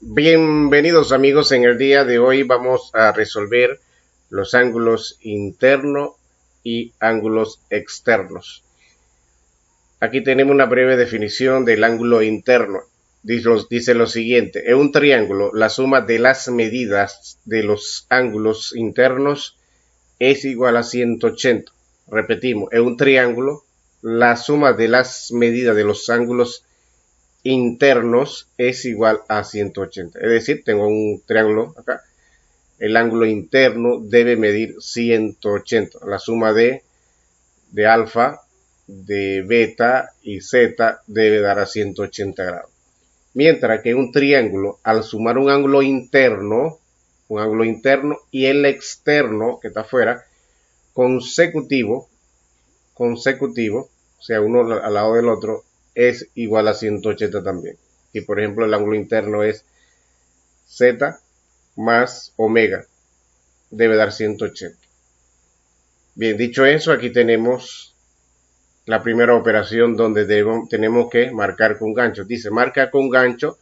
Bienvenidos amigos, en el día de hoy vamos a resolver los ángulos internos y ángulos externos. Aquí tenemos una breve definición del ángulo interno. Dice lo siguiente: en un triángulo, la suma de las medidas de los ángulos internos es igual a 180. Repetimos, en un triángulo, la suma de las medidas de los ángulos internos es igual a 180. Es decir, tengo un triángulo acá. El ángulo interno debe medir 180. La suma de alfa, de beta y zeta debe dar a 180 grados. Mientras que un triángulo, al sumar un ángulo interno y el externo que está afuera, consecutivo, o sea, uno al lado del otro, es igual a 180 también. Y por ejemplo, el ángulo interno es z más omega, debe dar 180. Bien, dicho eso, aquí tenemos la primera operación donde tenemos que marcar con gancho. Dice, marca con gancho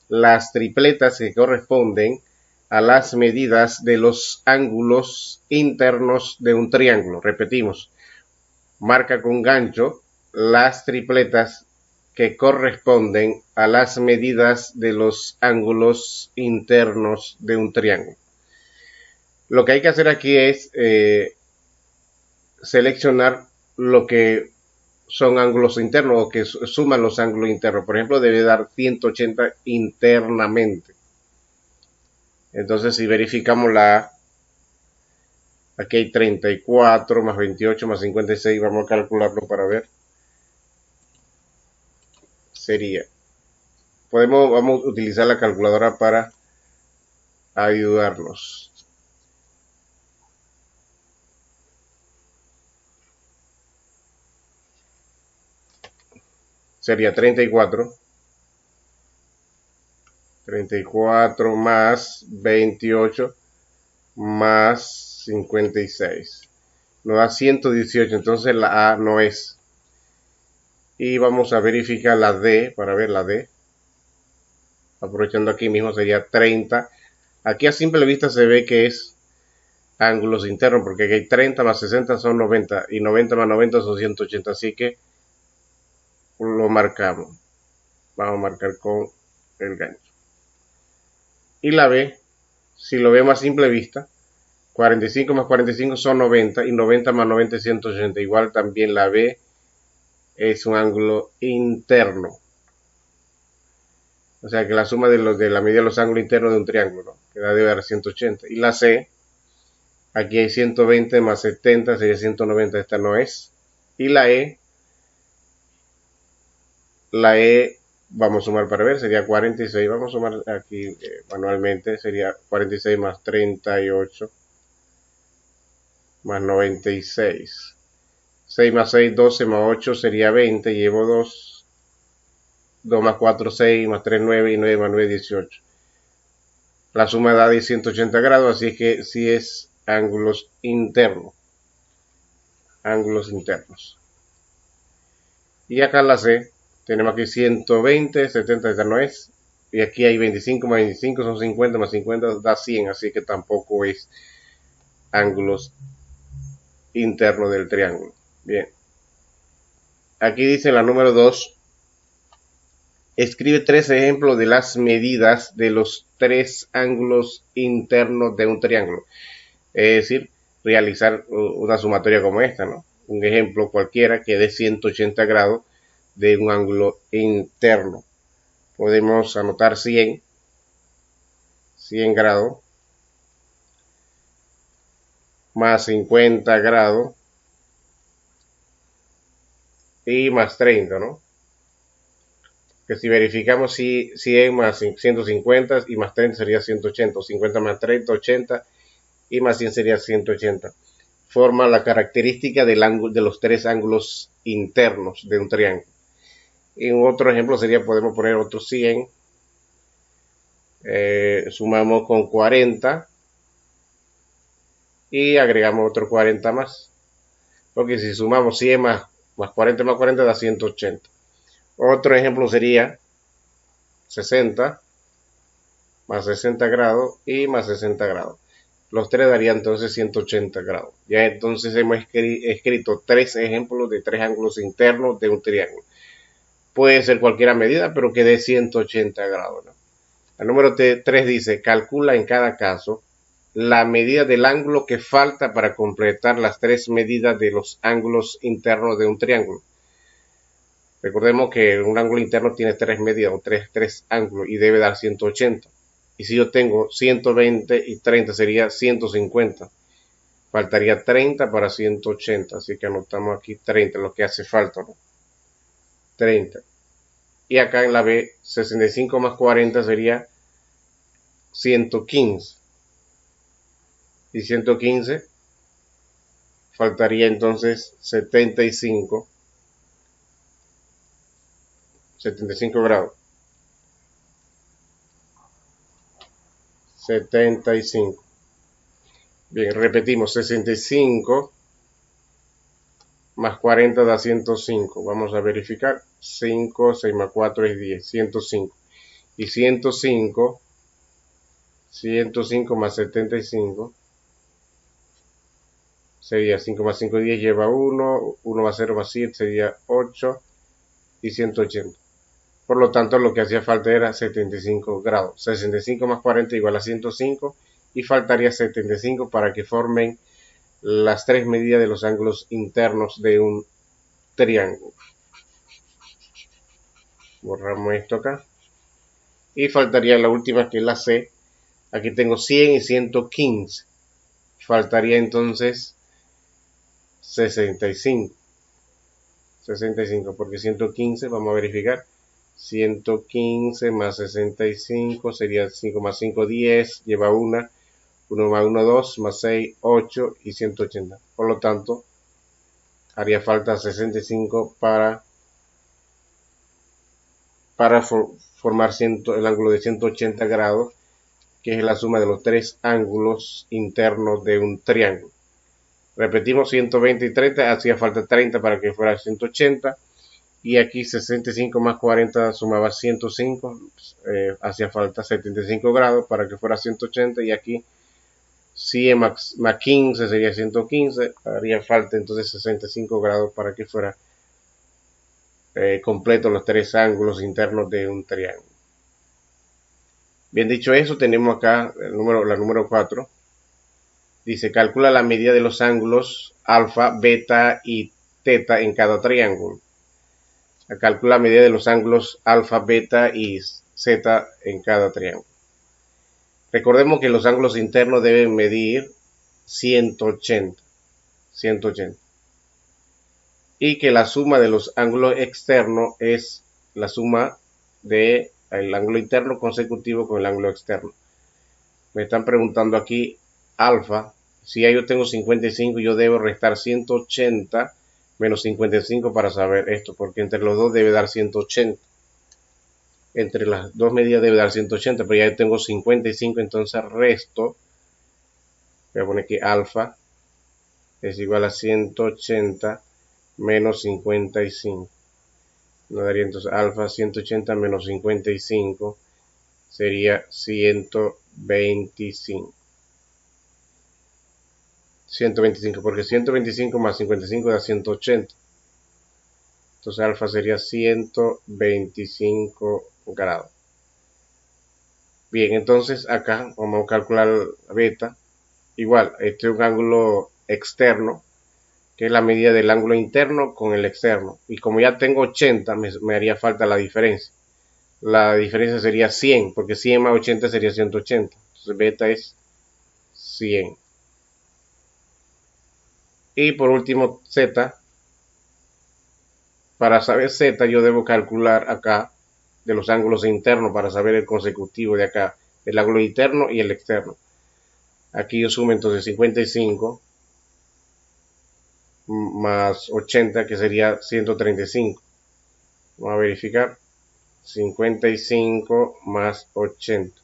las tripletas que corresponden a las medidas de los ángulos internos de un triángulo. Repetimos, marca con gancho las tripletas que corresponden a las medidas de los ángulos internos de un triángulo. Lo que hay que hacer aquí es seleccionar lo que son ángulos internos o que suman los ángulos internos. Por ejemplo, debe dar 180 internamente. Entonces, si verificamos aquí hay 34 más 28 más 56, vamos a calcularlo para ver. Vamos a utilizar la calculadora para ayudarnos. Sería 34 más 28 más 56. Nos da 118, entonces la A no es. Y vamos a verificar la D, para ver la D. Aprovechando aquí mismo sería 30. Aquí a simple vista se ve que es ángulos internos, porque aquí hay 30 más 60 son 90, y 90 más 90 son 180, así que lo marcamos. Vamos a marcar con el gancho. Y la B, si lo vemos a simple vista, 45 más 45 son 90, y 90 más 90 es 180. Igual también la B es un ángulo interno. O sea que la suma de la medida de los ángulos internos de un triángulo, que debe dar 180. Y la C, aquí hay 120 más 70, sería 190, esta no es. Y la E, vamos a sumar para ver, sería 46. Vamos a sumar aquí manualmente, sería 46 más 38 más 96. 6 más 6, 12 más 8 sería 20, llevo 2. 2 más 4, 6 más 3, 9 y 9 más 9, 18. La suma da de 180 grados, así que sí es ángulos internos. Ángulos internos. Y acá la C, tenemos aquí 120, 70, esta no es. Y aquí hay 25 más 25 son 50 más 50 da 100, así que tampoco es ángulos internos del triángulo. Bien. Aquí dice la número 2. Escribe 3 ejemplos de las medidas de los 3 ángulos internos de un triángulo. Es decir, realizar una sumatoria como esta, ¿no? Un ejemplo cualquiera que dé 180 grados de un ángulo interno. Podemos anotar 100 grados más 50 grados y más 30, ¿no? Que si verificamos 100 más 150 y más 30 sería 180, 50 más 30, 80 y más 100 sería 180. Forma la característica del ángulo de los 3 ángulos internos de un triángulo. En otro ejemplo sería, podemos poner otro 100, sumamos con 40 y agregamos otro 40 más. Porque si sumamos 100 más 40 más 40 da 180. Otro ejemplo sería 60 más 60 grados y más 60 grados. Los tres darían entonces 180 grados. Ya entonces hemos escrito tres ejemplos de tres ángulos internos de un triángulo. Puede ser cualquier medida, pero que dé 180 grados, ¿no? El número 3 dice, calcula en cada caso la medida del ángulo que falta para completar las tres medidas de los ángulos internos de un triángulo. Recordemos que un ángulo interno tiene tres medidas o tres ángulos y debe dar 180. Y si yo tengo 120 y 30 sería 150. Faltaría 30 para 180. Así que anotamos aquí 30, lo que hace falta, ¿no? 30. Y acá en la B, 65 más 40 sería 115. Y 115 faltaría entonces 75 grados. 75. Bien, repetimos, 65 más 40 da 105. Vamos a verificar. 5, 6 más 4 es 10, 105. Y 105 más 75 sería 5 más 5, 10, lleva 1, 1 más 0 más 7 sería 8 y 180. Por lo tanto, lo que hacía falta era 75 grados. 65 más 40 igual a 105 y faltaría 75 para que formen las tres medidas de los ángulos internos de un triángulo. Borramos esto acá. Y faltaría la última, que es la C. Aquí tengo 100 y 115. Faltaría entonces 65. 65, porque 115, vamos a verificar. 115 más 65 sería 5 más 5, 10. Lleva 1. 1 más 1, 2, más 6, 8 y 180. Por lo tanto, haría falta 65 para formar el ángulo de 180 grados, que es la suma de los tres ángulos internos de un triángulo. Repetimos, 120 y 30, hacía falta 30 para que fuera 180. Y aquí 65 más 40 sumaba 105, hacía falta 75 grados para que fuera 180. Y aquí 100 más 15 sería 115, haría falta entonces 65 grados para que fuera completo los tres ángulos internos de un triángulo. Bien, dicho eso, tenemos acá la número 4. Dice, calcula la medida de los ángulos alfa, beta y teta en cada triángulo. Calcula la medida de los ángulos alfa, beta y zeta en cada triángulo. Recordemos que los ángulos internos deben medir 180. Y que la suma de los ángulos externos es la suma del ángulo interno consecutivo con el ángulo externo. Me están preguntando aquí alfa. Si ya yo tengo 55, yo debo restar 180 menos 55 para saber esto, porque entre los dos debe dar 180. Entre las dos medidas debe dar 180, pero ya tengo 55, entonces resto. Voy a poner que alfa es igual a 180 menos 55. Nos daría entonces alfa 180 menos 55 sería 125. 125, porque 125 más 55 da 180. Entonces alfa sería 125 grados. Bien, entonces acá vamos a calcular beta. Igual, este es un ángulo externo, que es la medida del ángulo interno con el externo. Y como ya tengo 80, me haría falta la diferencia. La diferencia sería 100, porque 100 más 80 sería 180. Entonces beta es 100. Y por último, z. Para saber z, yo debo calcular acá de los ángulos internos para saber el consecutivo de acá, el ángulo interno y el externo. Aquí yo sumo entonces 55 más 80, que sería 135. Vamos a verificar. 55 más 80.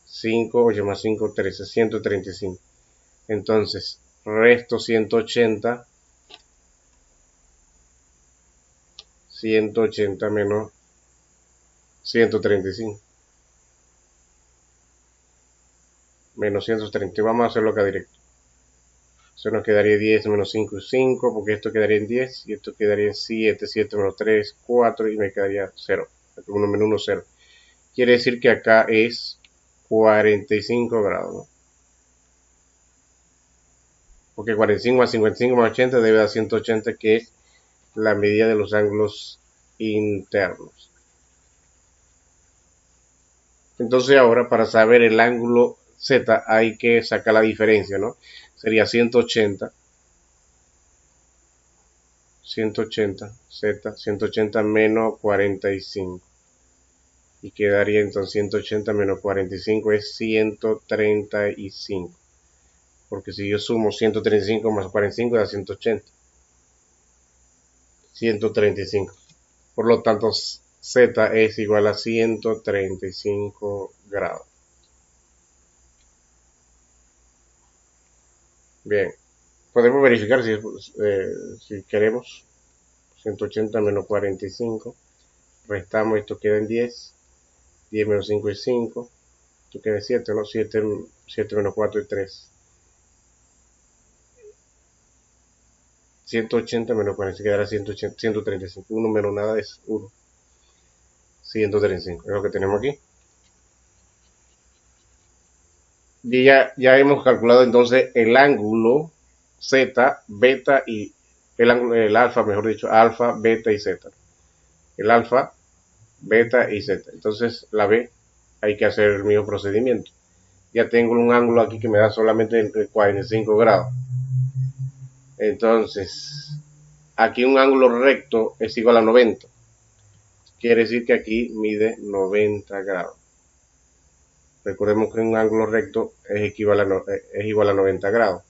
5, 8 más 5, 13, 135. Entonces, resto 180. 180 menos 135. menos 130. Vamos a hacerlo acá directo. Eso nos quedaría 10 menos 5 y 5, porque esto quedaría en 10 y esto quedaría en 7, 7 menos 3, 4 y me quedaría 0. 1 menos 1, 0. Quiere decir que acá es 45 grados, ¿no? Porque 45 más 55 más 80 debe dar 180, que es la medida de los ángulos internos. Entonces ahora para saber el ángulo Z hay que sacar la diferencia, ¿no? Sería 180 Z, 180 menos 45. Y quedaría entonces 180 menos 45 es 135. Porque si yo sumo 135 más 45 da 180. 135. Por lo tanto, Z es igual a 135 grados. Bien, podemos verificar si queremos. 180 menos 45. Restamos, esto queda en 10. 10 menos 5 es 5. Esto queda en 7, ¿no? 7 menos 4 es 3. 180 menos 45 quedará 180, 135. 1 menos nada es 1. 135 es lo que tenemos aquí. Y ya hemos calculado entonces el ángulo Z, beta y el alfa, mejor dicho, alfa, beta y Z. El alfa, beta y Z. Entonces la B hay que hacer el mismo procedimiento. Ya tengo un ángulo aquí que me da solamente 45 grados. Entonces, aquí un ángulo recto es igual a 90. Quiere decir que aquí mide 90 grados. Recordemos que un ángulo recto es igual a 90 grados.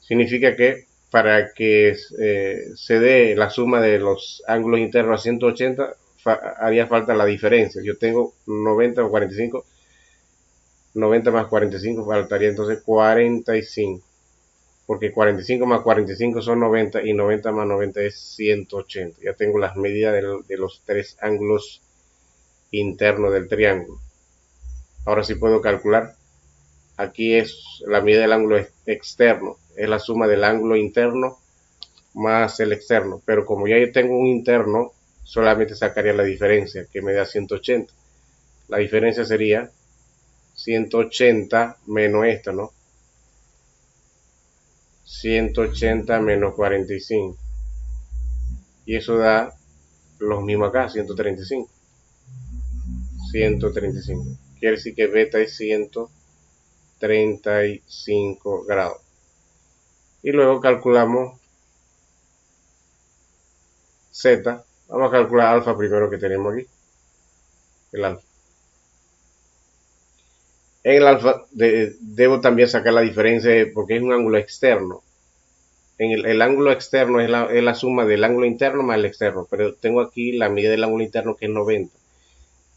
Significa que para que se dé la suma de los ángulos internos a 180, haría falta la diferencia. Yo tengo 90 o 45. 90 más 45 faltaría entonces 45. Porque 45 más 45 son 90 y 90 más 90 es 180. Ya tengo las medidas de los tres ángulos internos del triángulo. Ahora sí puedo calcular. Aquí es la medida del ángulo externo. Es la suma del ángulo interno más el externo. Pero como ya yo tengo un interno, solamente sacaría la diferencia, que me da 180. La diferencia sería 180 menos esto, ¿no? 180 menos 45. Y eso da lo mismo acá, 135. 135. Quiere decir que beta es 135 grados. Y luego calculamos Z. Vamos a calcular alfa primero, que tenemos aquí. El alfa. En el alfa debo también sacar la diferencia porque es un ángulo externo. El ángulo externo es la suma del ángulo interno más el externo. Pero tengo aquí la medida del ángulo interno, que es 90.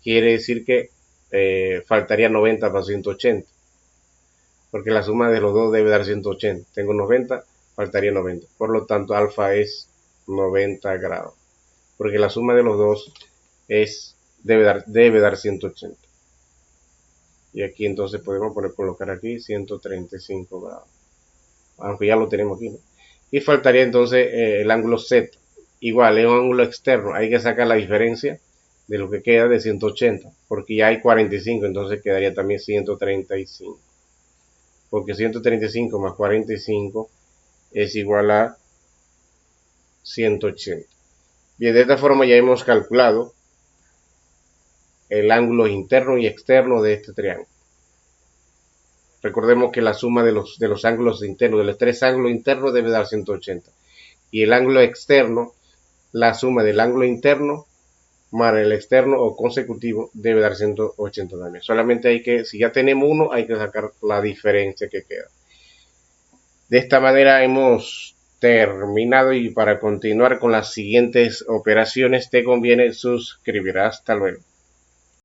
Quiere decir que faltaría 90 para 180. Porque la suma de los dos debe dar 180. Tengo 90, faltaría 90. Por lo tanto, alfa es 90 grados. Porque la suma de los dos debe dar 180. Y aquí entonces podemos colocar aquí 135 grados. Aunque ya lo tenemos aquí, ¿no? Y faltaría entonces el ángulo Z. Igual, es un ángulo externo. Hay que sacar la diferencia de lo que queda de 180. Porque ya hay 45, entonces quedaría también 135. Porque 135 más 45 es igual a 180. Bien, de esta forma ya hemos calculado el ángulo interno y externo de este triángulo. Recordemos que la suma de los ángulos internos, de los tres ángulos internos, debe dar 180. Y el ángulo externo, la suma del ángulo interno más el externo o consecutivo, debe dar 180 también. Solamente hay que, si ya tenemos uno, hay que sacar la diferencia que queda. De esta manera hemos terminado, y para continuar con las siguientes operaciones te conviene suscribir. Hasta luego.